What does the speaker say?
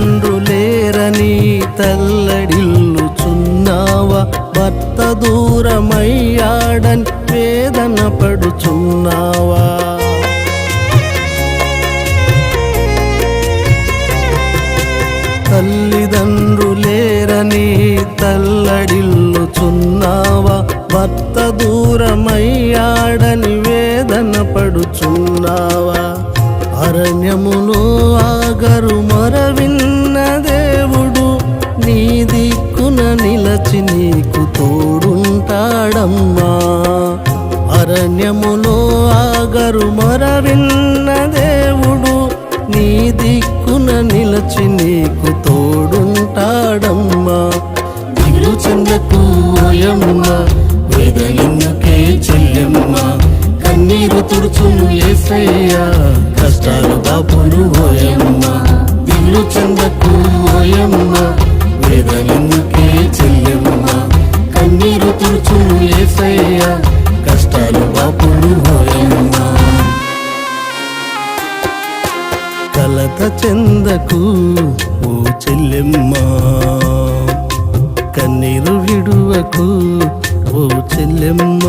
తల్లిదండ్రులేరని తల్లడిల్లుచున్నావా, భర్త దూరమయ్యాడని వేదన పడుచున్నావా. తల్లిదండ్రులేరని తల్లడిల్లుచున్నావా, భర్త దూరమయ్యాడని వేదన పడుచున్నావా. అరణ్యములో ఆగరు మొరవిన్న దేవుడు నీ దిక్కున నిలచి నీకు తోడుంటాడమ్మా. అరణ్యములో ఆగరు మొరవిన్న దేవుడు నీ దిక్కున నిలచి నీకు తోడుంటాడమ్మా. దిగులు చెందకు ఓయమ్మ, వేదనెందుకే చెల్లెమ్మ, కన్నీరు తుడుచును యేసయ్యా, కష్టాలు బాపును ఓయమ్మ. దిగులు చెందకు ఓయమ్మ, వేదనెందుకే చెల్లెమ్మ, కన్నీరు తుడుచును యేసయ్యా, కష్టాలు బాపును ఓయమ్మ. కలత చెందకు ఓ చెల్లెమ్మ, కన్నీరు విడువకు ఓ చెల్లెమ్మ.